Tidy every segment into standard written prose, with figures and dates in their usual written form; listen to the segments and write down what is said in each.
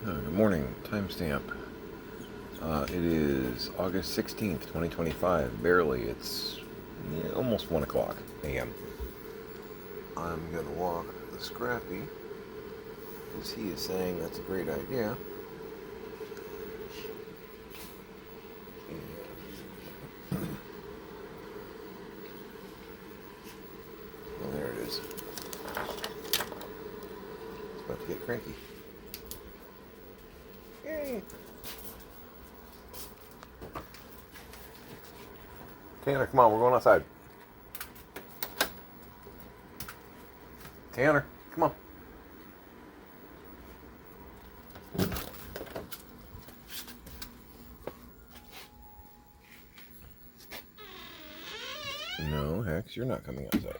Good morning, timestamp. It is August 16th, 2025. Barely. It's almost 1 o'clock a.m. I'm going to walk the Scrappy because he is saying that's a great idea. Well, there it is. It's about to get cranky. Yay! Tanner, come on, we're going outside. Tanner, come on. No, Hex, you're not coming outside.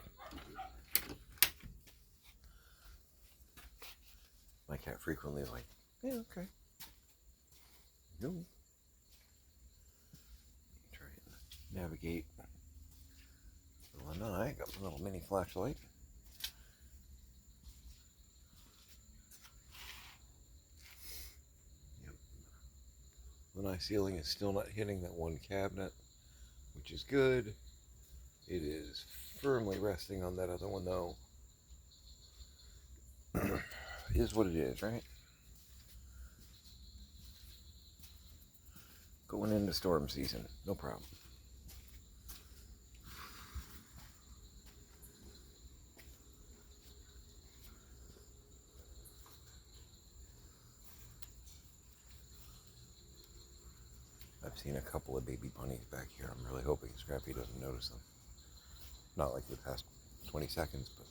My cat frequently is like, yeah, okay. No. Try and navigate the lanai. Got my little mini flashlight. Yep. Lanai ceiling is still not hitting that one cabinet, which is good. It is firmly resting on that other one, though. Is what it is, right? Going into storm season, no problem. I've seen a couple of baby bunnies back here. I'm really hoping Scrappy doesn't notice them. Not like the past 20 seconds, but...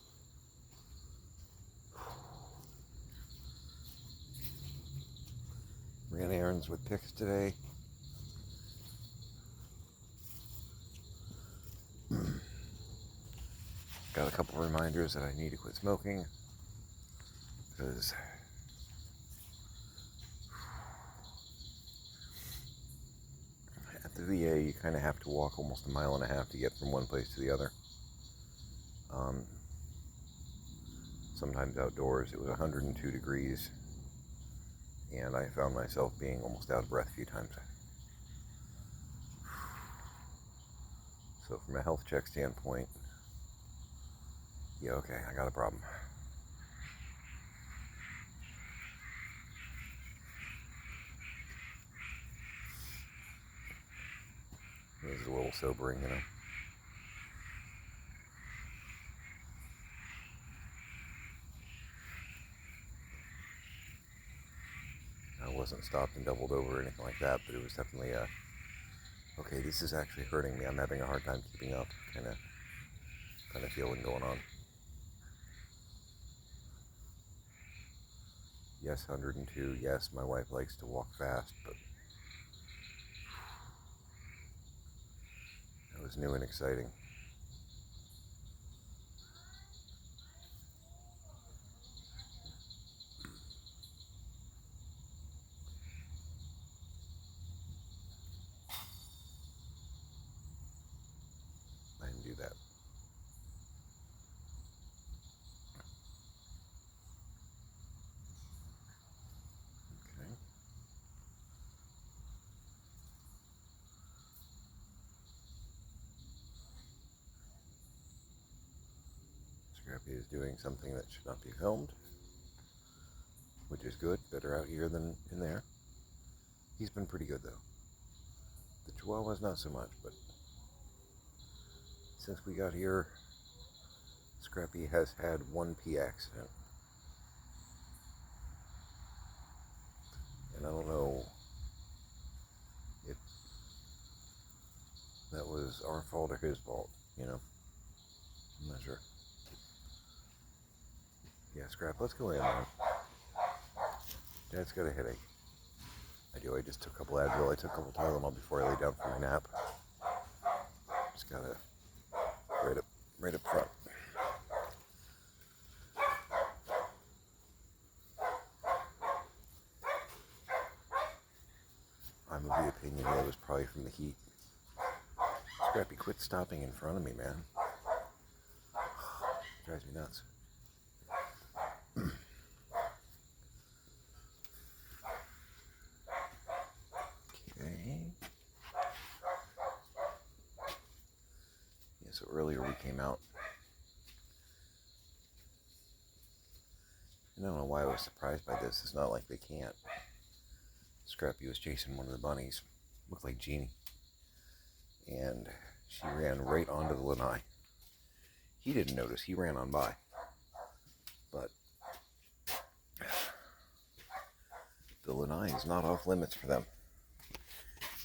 Ran errands with Pix today. Got a couple reminders that I need to quit smoking. Because... at the VA, you kind of have to walk almost 1.5 miles to get from one place to the other. Sometimes outdoors, it was 102 degrees, and I found myself being almost out of breath a few times. So from a health check standpoint, yeah, okay, I got a problem. It was a little sobering, you know. I wasn't stopped and doubled over or anything like that, but it was definitely a, okay, this is actually hurting me. I'm having a hard time keeping up, kind of feeling going on. Yes, 102. Yes, my wife likes to walk fast, but it was new and exciting. I didn't do that. Okay. Scrappy is doing something that should not be filmed, which is good. Better out here than in there. He's been pretty good, though. The Chihuahua's not so much, but since we got here, Scrappy has had one pee accident. And I don't know if that was our fault or his fault, you know? I'm not sure. Yeah, Scrap, let's go in, man. Dad's got a headache. I do. I just took a couple Advil. I took a couple Tylenol before I lay down for my nap. Just gotta right up front. I'm of the opinion that it was probably from the heat. Scrappy, quit stopping in front of me, man. Drives me nuts. came out. I don't know why I was surprised by this. It's not like they can't. Scrappy was chasing one of the bunnies. Looked like Jeannie. And she ran right onto the lanai. He didn't notice. He ran on by. But the lanai is not off limits for them.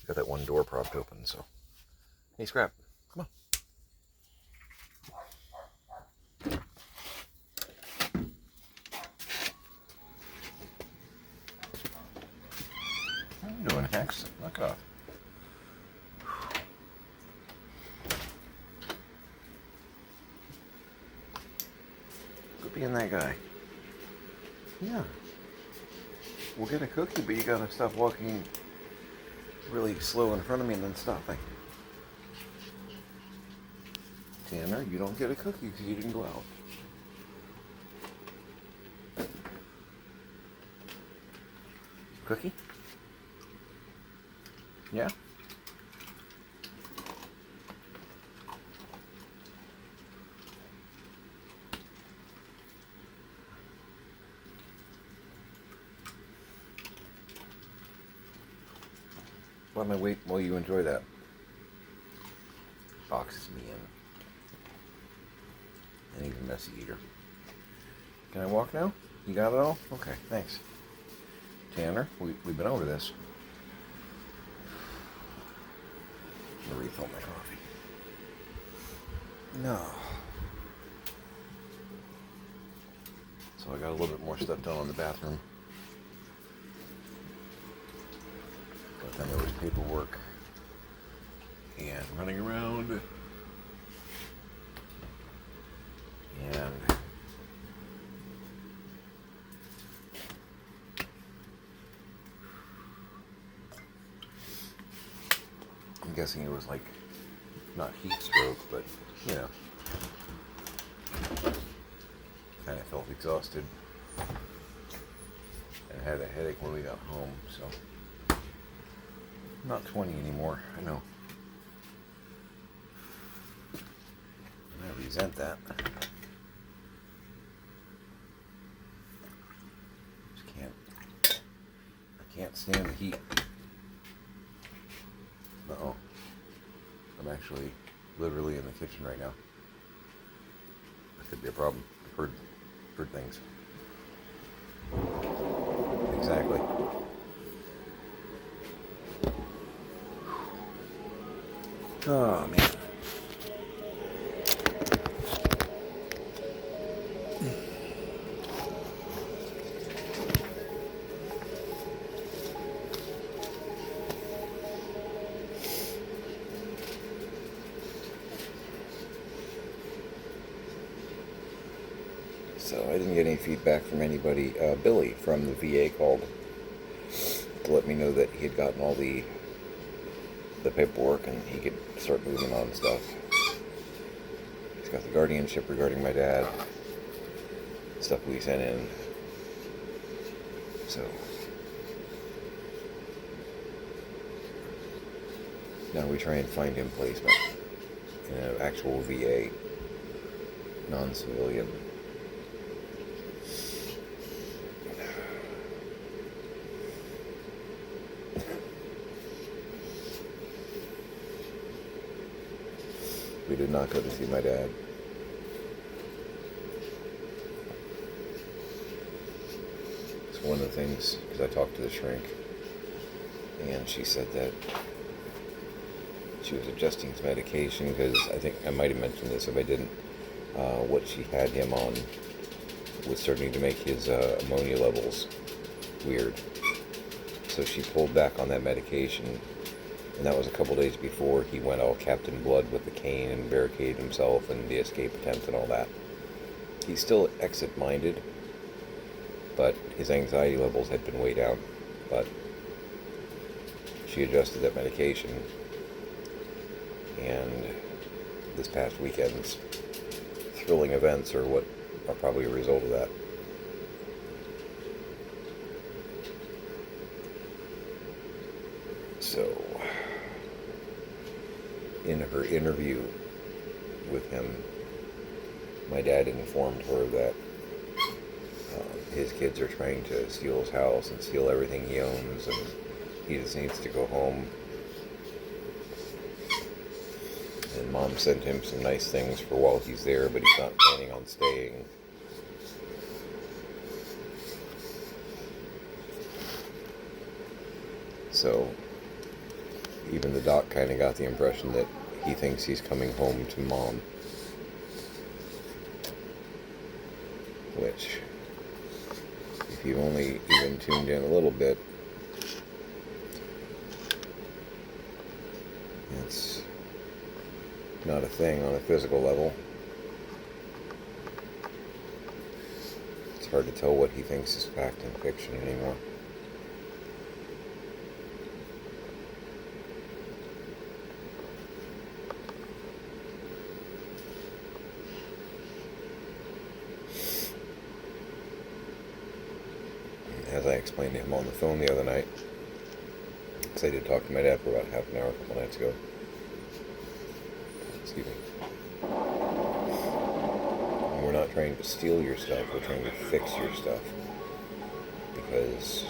Got that one door propped open, so. Hey, Scrap, come on. What are you doing, Hex? Knock it off. Quit being that guy. Yeah. We'll get a cookie, but you gotta stop walking really slow in front of me and then stopping. Tanner, you don't get a cookie because you didn't go out. Cookie? Yeah? Why don't I wait while you enjoy that? Boxes me in. And he's a messy eater. Can I walk now? You got it all? Okay, thanks. Tanner, we've been over this. I'm gonna refill my coffee. No. So I got a little bit more stuff done on the bathroom. But then there was paperwork and running around and I'm guessing it was like not heat stroke, but you know, kind of felt exhausted and had a headache when we got home, so I'm not 20 anymore, I know. I resent that. I can't stand the heat. Uh-oh. I'm actually literally in the kitchen right now. That could be a problem. I've heard things. Exactly. Oh, man. So I didn't get any feedback from anybody. Billy from the VA called to let me know that he had gotten all the paperwork and he could start moving on stuff. He's got the guardianship regarding my dad, stuff we sent in. So now we try and find him placement in an actual VA, non-civilian. We did not go to see my dad. It's one of the things, because I talked to the shrink, and she said that she was adjusting his medication, because I think I might have mentioned this if I didn't. What she had him on was starting to make his ammonia levels weird. So she pulled back on that medication. And that was a couple days before he went all Captain Blood with the cane and barricaded himself and the escape attempt and all that. He's still exit-minded, but his anxiety levels had been way down. But she adjusted that medication, and this past weekend's thrilling events are what are probably a result of that. So in her interview with him, My dad informed her that his kids are trying to steal his house and steal everything he owns, and he just needs to go home. And Mom sent him some nice things for while he's there, but he's not planning on staying. So even the doc kind of got the impression that he thinks he's coming home to Mom. Which, if you've only even tuned in a little bit, it's not a thing on a physical level. It's hard to tell what he thinks is fact and fiction anymore. As I explained to him on the phone the other night, because I did talk to my dad for about half an hour a couple nights ago. Excuse me. And we're not trying to steal your stuff, we're trying to fix your stuff. Because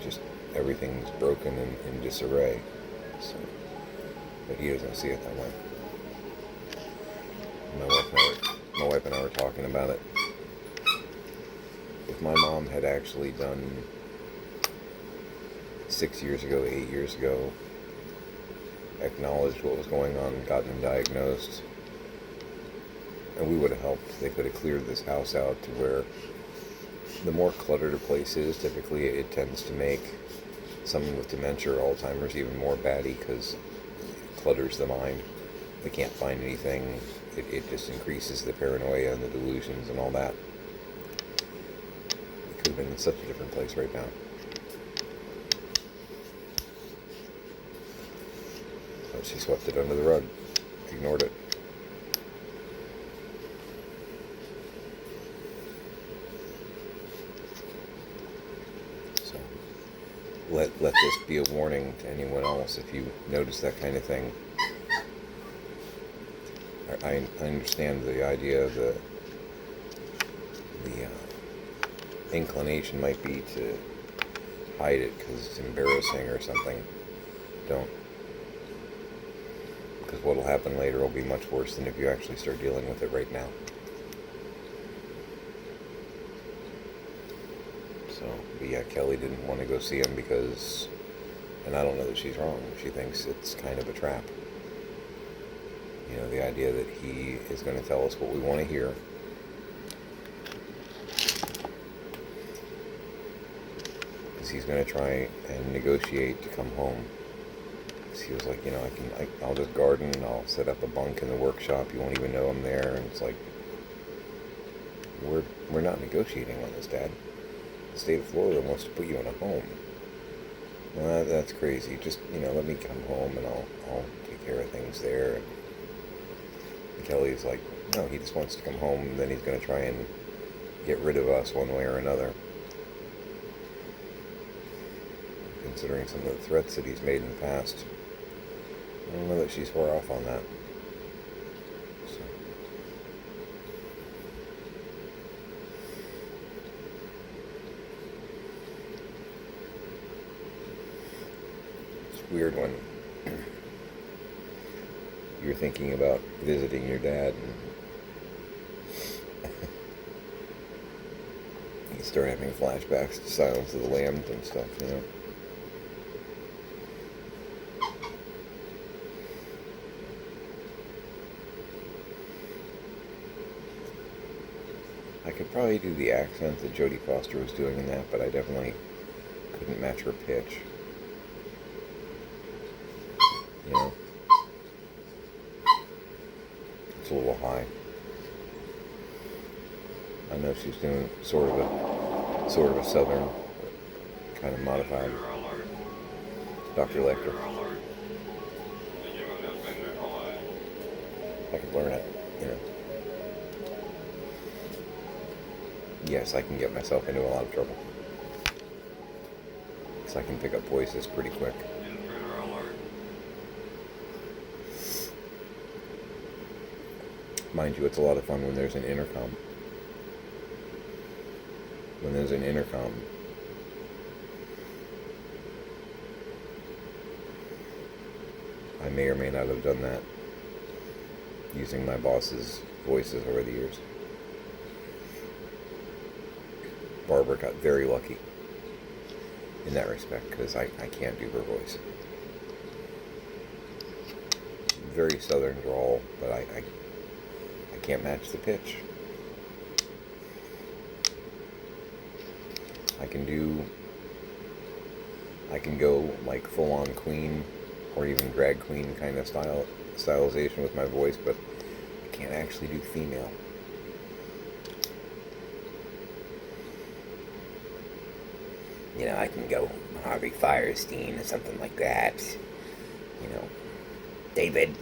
just everything's broken and in disarray. So, but he doesn't see it that way. My wife and I were talking about it. If my mom had actually done 6 years ago, 8 years ago, acknowledged what was going on, gotten him diagnosed, and we would have helped. They could have cleared this house out to where the more cluttered a place is, typically it tends to make someone with dementia or Alzheimer's even more batty because it clutters the mind. They can't find anything. It just increases the paranoia and the delusions and all that. It could have been in such a different place right now. But she swept it under the rug, ignored it. So let this be a warning to anyone else if you notice that kind of thing. I understand the idea of the inclination might be to hide it because it's embarrassing or something. Don't. Because what will happen later will be much worse than if you actually start dealing with it right now. So, but yeah, Kelly didn't want to go see him because, and I don't know that she's wrong, she thinks it's kind of a trap. You know, the idea that he is going to tell us what we want to hear. Because he's going to try and negotiate to come home. Because he was like, you know, I'll just garden and I'll set up a bunk in the workshop. You won't even know I'm there. And it's like, we're not negotiating on this, Dad. The state of Florida wants to put you in a home. Well, that's crazy. Just, you know, let me come home and I'll take care of things there. And Kelly's like, no, he just wants to come home, and then he's going to try and get rid of us one way or another. Considering some of the threats that he's made in the past, I don't know that she's far off on that. So. It's weird when you're thinking about visiting your dad and you start having flashbacks to Silence of the Lambs and stuff, you know. I could probably do the accent that Jodie Foster was doing in that, but I definitely couldn't match her pitch. You know? It's a little high. I know she's doing sort of a southern, kind of modified Dr. Lecter. I could learn it, you know. Yes, I can get myself into a lot of trouble. Because I can pick up voices pretty quick. Mind you, it's a lot of fun when there's an intercom. When there's an intercom, I may or may not have done that using my boss's voices over the years. Barbara got very lucky in that respect because I can't do her voice. Very southern drawl, but I can't match the pitch. I can go like full on Queen or even drag queen kind of stylization with my voice, but I can't actually do female. You know, I can go Harvey Firestein or something like that. You know, David,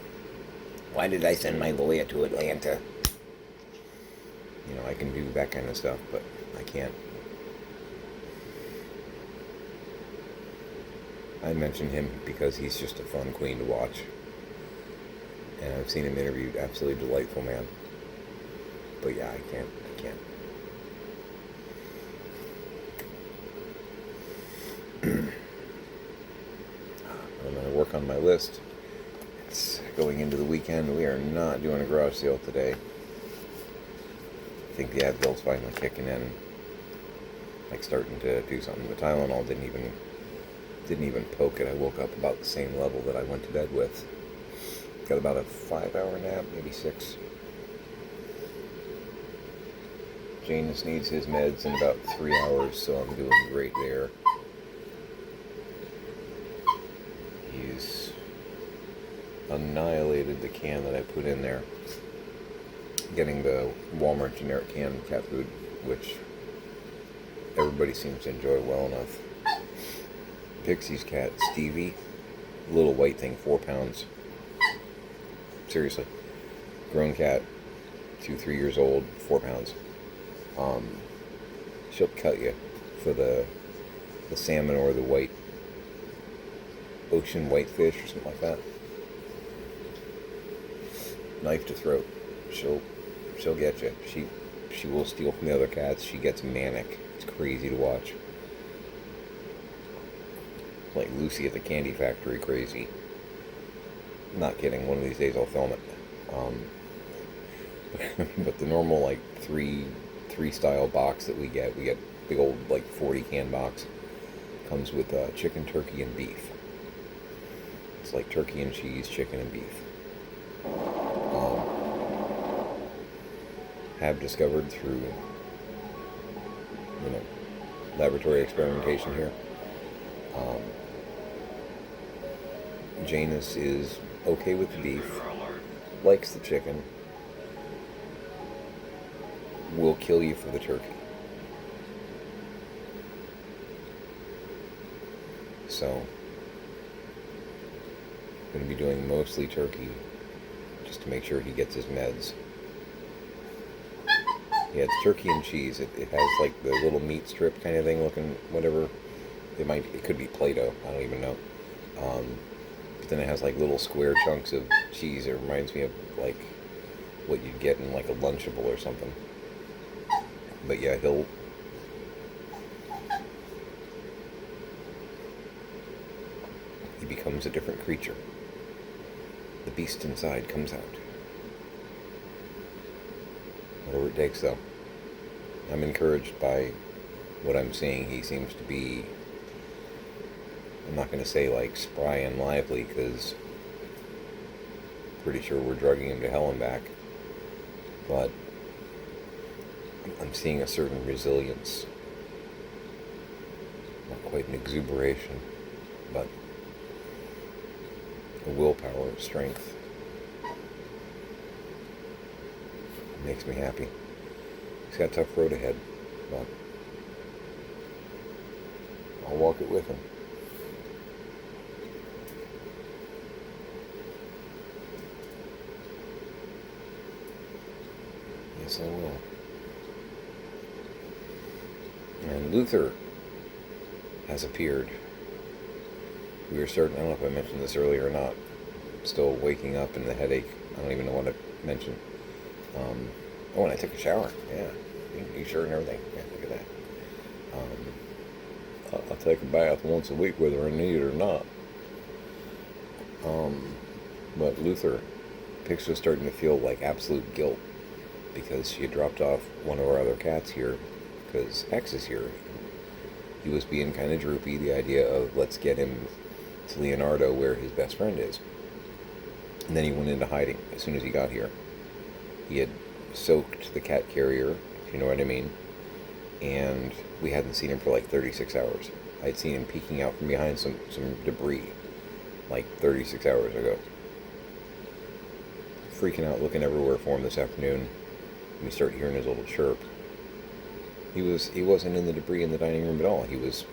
why did I send my lawyer to Atlanta? You know, I can do that kind of stuff, but I can't. I mention him because he's just a fun queen to watch. And I've seen him interviewed, absolutely delightful man. But yeah, I can't. I'm going to work on my list. It's going into the weekend. We are not doing a garage sale today. I think the Advil's finally kicking in. Like starting to do something. The Tylenol didn't even poke it. I woke up about the same level that I went to bed with. Got about a 5-hour nap, maybe 6. Janus needs his meds in about 3 hours, so I'm doing great there. He's annihilated the can that I put in there. Getting the Walmart generic canned cat food, which everybody seems to enjoy well enough. Pixie's cat, Stevie, little white thing, 4 pounds. Seriously. Grown cat, 2-3 years old, 4 pounds. She'll cut you for the salmon or the white ocean whitefish or something like that. Knife to throat. She'll get you. She will steal from the other cats. She gets manic. It's crazy to watch. Like Lucy at the Candy Factory crazy. Not kidding. One of these days I'll film it. But the normal like three style box that we get big old like 40 can box, comes with chicken, turkey, and beef. It's like turkey and cheese, chicken and beef. Have discovered through laboratory experimentation here. Janus is okay with the beef, likes the chicken, will kill you for the turkey. So, I'm going to be doing mostly turkey, just to make sure he gets his meds. Yeah, it's turkey and cheese. It has like the little meat strip kind of thing looking, whatever. It could be Play-Doh, I don't even know. But then it has like little square chunks of cheese. It reminds me of like what you'd get in like a Lunchable or something. But yeah, he becomes a different creature. The beast inside comes out. Whatever it takes, though. I'm encouraged by what I'm seeing. He seems to be, I'm not going to say like spry and lively, because pretty sure we're drugging him to hell and back. But I'm seeing a certain resilience. Not quite an exuberation, but a willpower, strength. It makes me happy. He's got a tough road ahead, but I'll walk it with him. Yes, I will. And Luther has appeared. We were starting, I don't know if I mentioned this earlier or not, still waking up in the headache. I don't even know what I mentioned. Oh, and I took a shower. Yeah, new shirt and everything. Yeah, look at that. I take a bath once a week, whether I need it or not. But Luther, Pix was starting to feel like absolute guilt because she had dropped off one of our other cats here because Hex is here. He was being kind of droopy, the idea of let's get him to Leonardo where his best friend is. And then he went into hiding as soon as he got here. He had soaked the cat carrier, if you know what I mean, and we hadn't seen him for like 36 hours. I'd seen him peeking out from behind some debris like 36 hours ago. Freaking out, looking everywhere for him this afternoon. We start hearing his little chirp. He wasn't in the debris in the dining room at all. He was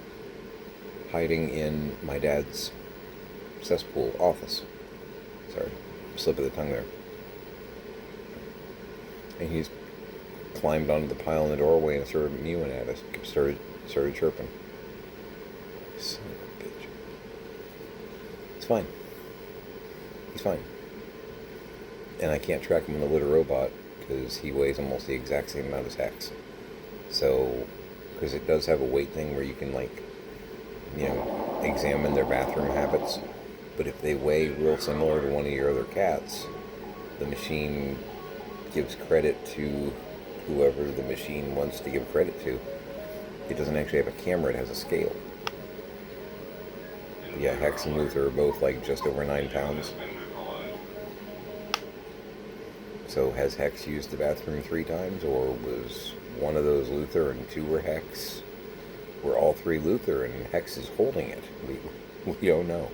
hiding in my dad's cesspool office. Sorry, slip of the tongue there. And he's climbed onto the pile in the doorway and started mewing at us. Started chirping. Son of a bitch. It's fine. He's fine. And I can't track him on the litter robot because he weighs almost the exact same amount as Hex. So, because it does have a weight thing where you can, like, you know, examine their bathroom habits. But if they weigh real similar to one of your other cats, the machine gives credit to whoever the machine wants to give credit to. It doesn't actually have a camera, it has a scale. But yeah, Hex and Luther are both like just over 9 pounds. So has Hex used the bathroom 3 times, or was one of those Luther and 2 were Hex? Were all 3 Luther and Hex is holding it? We don't know.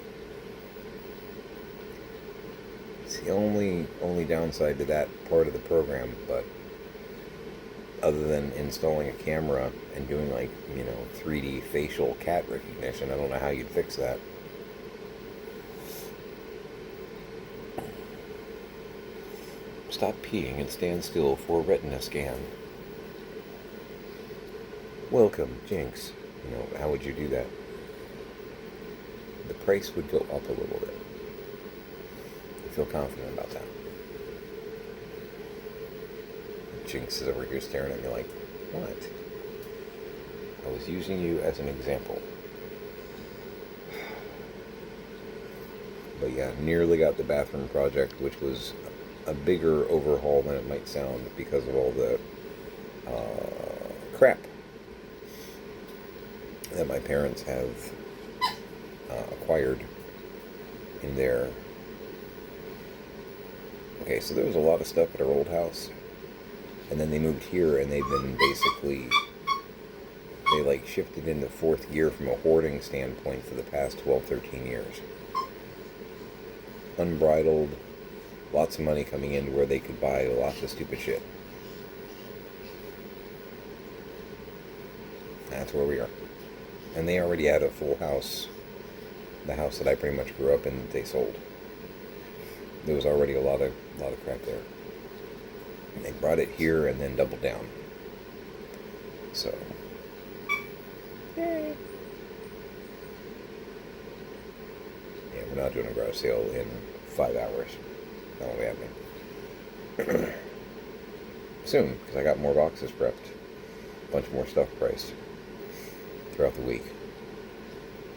It's the only downside to that part of the program, but other than installing a camera and doing, like, you know, 3D facial cat recognition, I don't know how you'd fix that. Stop peeing and stand still for a retina scan. Welcome, Jinx. You know, how would you do that? The price would go up a little bit. I feel confident about that. Jinx is over here staring at me like, what? I was using you as an example. But yeah, nearly got the bathroom project, which was a bigger overhaul than it might sound because of all the crap that my parents have acquired in their... Okay, so there was a lot of stuff at our old house, and then they moved here, and they've been basically... They, like, shifted into 4th gear from a hoarding standpoint for the past 12, 13 years. Unbridled, lots of money coming in to where they could buy lots of stupid shit. That's where we are. And they already had a full house. The house that I pretty much grew up in, they sold. There was already a lot of crap there. And they brought it here and then doubled down. So, yay. Yeah, we're not doing a garage sale in 5 hours. That won't be happening. Soon, because I got more boxes prepped. A bunch more stuff priced throughout the week.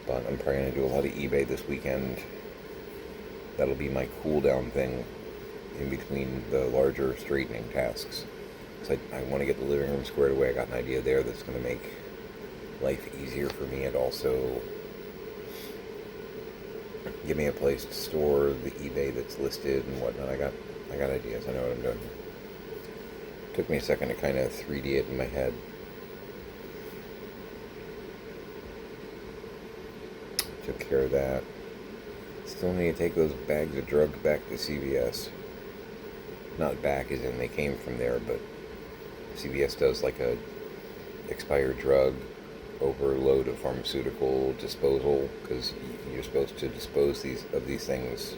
But I'm probably going to do a lot of eBay this weekend. That'll be my cool down thing in between the larger straightening tasks. So I want to get the living room squared away. I got an idea there that's going to make life easier for me, and also give me a place to store the eBay that's listed and whatnot. I got ideas. I know what I'm doing. Took me a second to kind of 3D it in my head. Took care of that. Still need to take those bags of drugs back to CVS. Not back as in they came from there, but CVS does like a expired drug overload of pharmaceutical disposal, because you're supposed to dispose of these things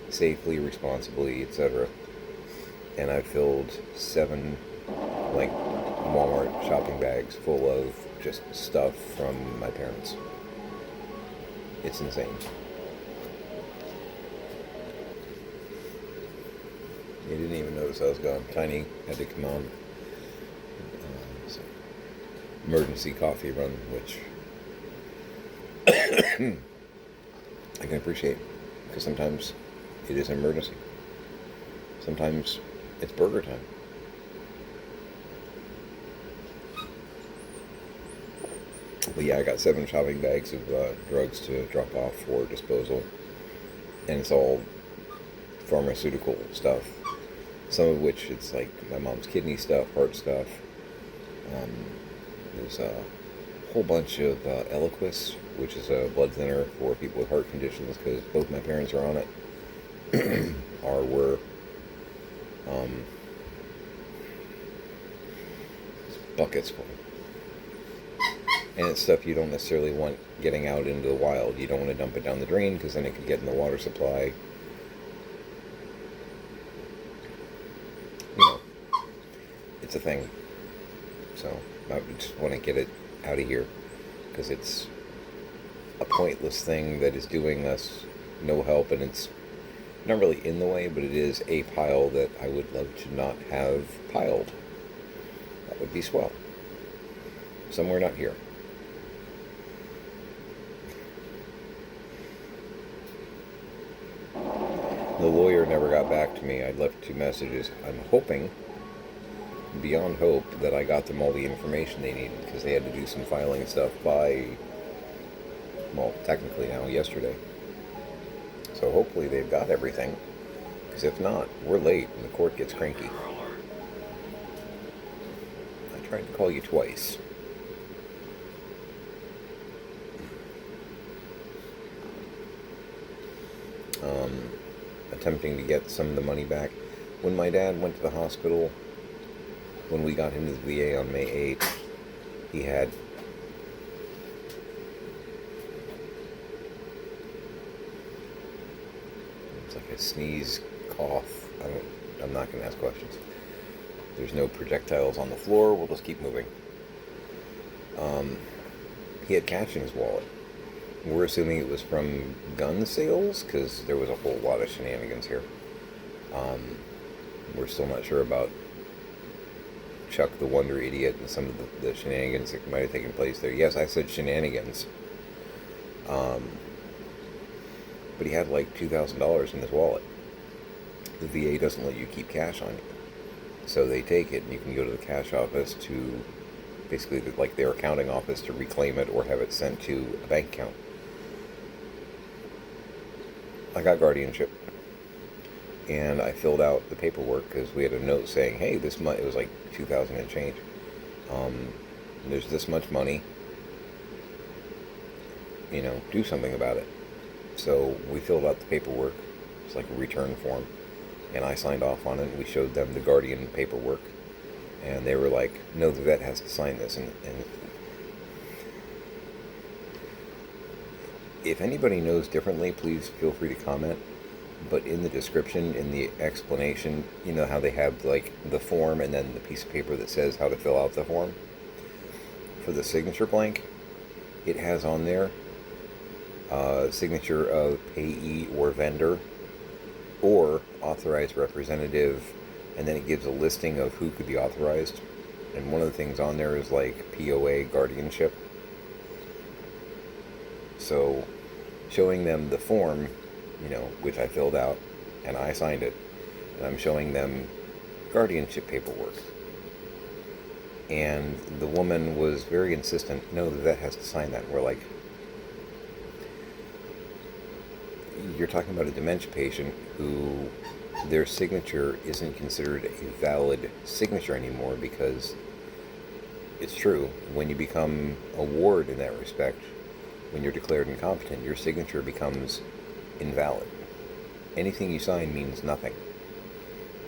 safely, responsibly, etc. And I filled 7 like Walmart shopping bags full of just stuff from my parents. It's insane. You didn't even notice so I was gone. Tiny had to come on. So emergency coffee run, which I can appreciate, because sometimes it is an emergency. Sometimes it's burger time. But yeah, I got 7 shopping bags of drugs to drop off for disposal, and it's all pharmaceutical stuff. Some of which it's like my mom's kidney stuff, heart stuff. There's a whole bunch of Eliquis, which is a blood thinner for people with heart conditions, because both my parents are on it, or were. Buckets full. And it's stuff you don't necessarily want getting out into the wild. You don't want to dump it down the drain, because then it could get in the water supply. You know, it's a thing. So I just want to get it out of here, because it's a pointless thing that is doing us no help, and it's not really in the way, but it is a pile that I would love to not have piled. That would be swell. Somewhere not here. The lawyer never got back to me. I'd left 2 messages. I'm hoping, beyond hope, that I got them all the information they needed, because they had to do some filing stuff by, well, technically now, yesterday. So hopefully they've got everything, because if not, we're late and the court gets cranky. I tried to call you twice. Attempting to get some of the money back. When my dad went to the hospital, when we got him to the VA on May 8th, he had it's like a sneeze, cough. I'm not going to ask questions. There's no projectiles on the floor. We'll just keep moving. He had cash in his wallet. We're assuming it was from gun sales, because there was a whole lot of shenanigans here. We're still not sure about Chuck the Wonder Idiot and some of the shenanigans that might have taken place there. Yes, I said shenanigans. But he had like $2,000 in his wallet. The VA doesn't let you keep cash on you. So they take it, and you can go to the cash office to, basically like their accounting office, to reclaim it or have it sent to a bank account. I got guardianship, and I filled out the paperwork, because we had a note saying, hey, this month, it was like 2,000 and change. There's this much money, do something about it. So we filled out the paperwork. It's like a return form, and I signed off on it, and we showed them the guardian paperwork, and they were like, no, the vet has to sign this. And if anybody knows differently, please feel free to comment. But in the description, in the explanation, you know how they have like the form and then the piece of paper that says how to fill out the form? For the signature blank, it has on there signature of payee or vendor, or authorized representative, and then it gives a listing of who could be authorized. And one of the things on there is like POA guardianship. So showing them the form, which I filled out, and I signed it, and I'm showing them guardianship paperwork. And the woman was very insistent, no, the vet has to sign that. And we're like, you're talking about a dementia patient who their signature isn't considered a valid signature anymore, because it's true, when you become a ward in that respect, when you're declared incompetent, your signature becomes invalid. Anything you sign means nothing.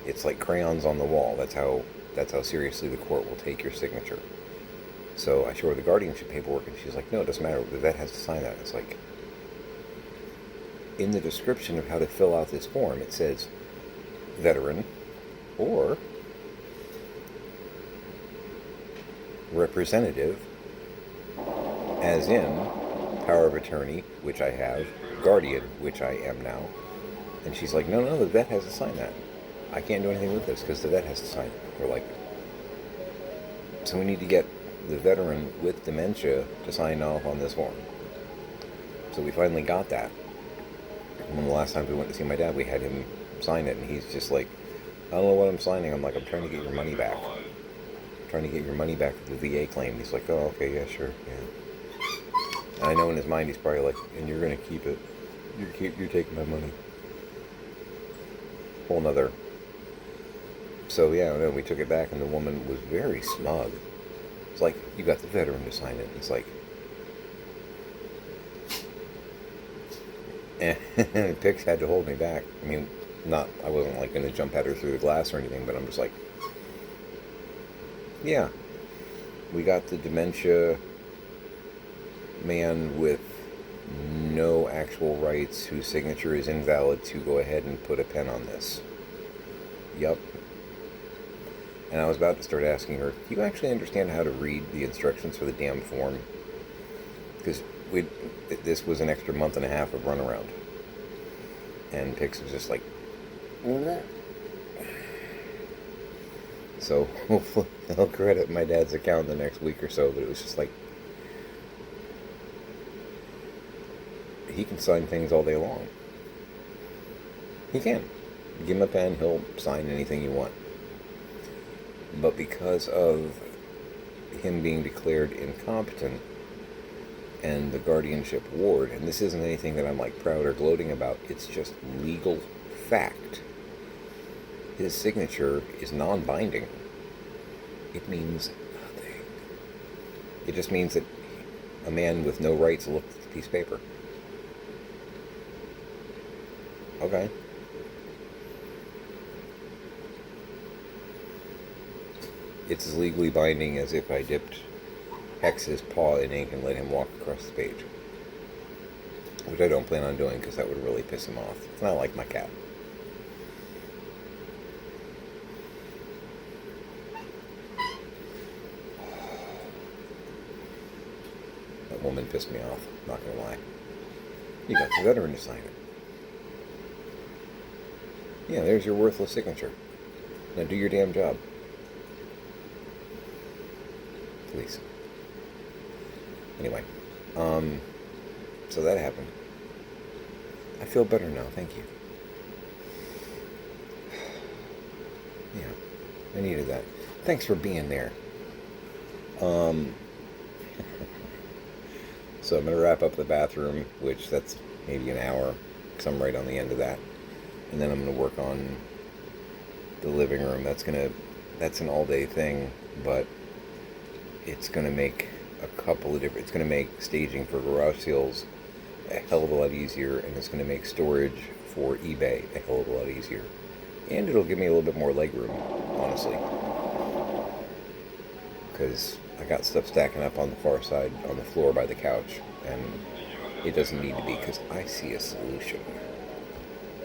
It's like crayons on the wall. That's how seriously the court will take your signature. So I show her the guardianship paperwork, and she's like, no, it doesn't matter. The vet has to sign that. It's like, in the description of how to fill out this form, it says veteran or representative, as in power of attorney, which I have, guardian, which I am now. And she's like, no, the vet has to sign that. I can't do anything with this because the vet has to sign it. We're like, so we need to get the veteran with dementia to sign off on this form. So we finally got that. And when the last time we went to see my dad, we had him sign it, and he's just like, I don't know what I'm signing. I'm like, I'm trying to get your money back. I'm trying to get your money back for the VA claim. And he's like, oh, okay, yeah, sure, yeah. And I know in his mind he's probably like, and you're going to keep it. You're taking my money. Whole nother. So yeah, no, we took it back, and the woman was very smug. It's like, you got the veteran to sign it. It's like, and Pix had to hold me back. I mean, I wasn't like going to jump at her through the glass or anything, but I'm just like, yeah, we got the dementia man with no actual rights, whose signature is invalid, to go ahead and put a pen on this. Yup. And I was about to start asking her, do you actually understand how to read the instructions for the damn form? Because this was an extra month and a half of runaround. And Pix was just like, so hopefully I'll credit my dad's account the next week or so, but it was just like, he can sign things all day long. He can. Give him a pen, he'll sign anything you want. But because of him being declared incompetent and the guardianship ward, and this isn't anything that I'm like proud or gloating about, it's just legal fact. His signature is non-binding. It means nothing. It just means that a man with no rights looked at the piece of paper. Okay. It's as legally binding as if I dipped Hex's paw in ink and let him walk across the page. Which I don't plan on doing because that would really piss him off. It's not like my cat. That woman pissed me off, not gonna lie. You got the veteran to sign it. Yeah, there's your worthless signature. Now do your damn job. Please. Anyway, so that happened. I feel better now, thank you. Yeah, I needed that. Thanks for being there. So I'm going to wrap up the bathroom, which that's maybe an hour, because I'm right on the end of that. And then I'm going to work on the living room. That's an all-day thing, but it's going to make it's going to make staging for garage sales a hell of a lot easier, and it's going to make storage for eBay a hell of a lot easier. And it'll give me a little bit more leg room, honestly. Because I got stuff stacking up on the far side, on the floor by the couch, and it doesn't need to be, because I see a solution.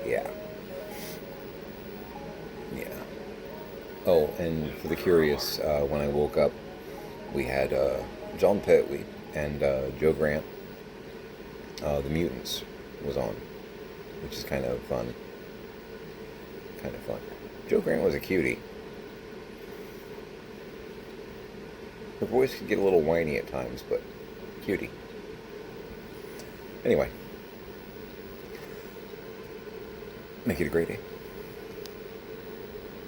Yeah. Yeah. Oh, and for the curious, when I woke up, we had John Pertwee and Joe Grant. The Mutants was on, which is kind of fun. Joe Grant was a cutie. Her voice could get a little whiny at times, but cutie. Anyway, make it a great day.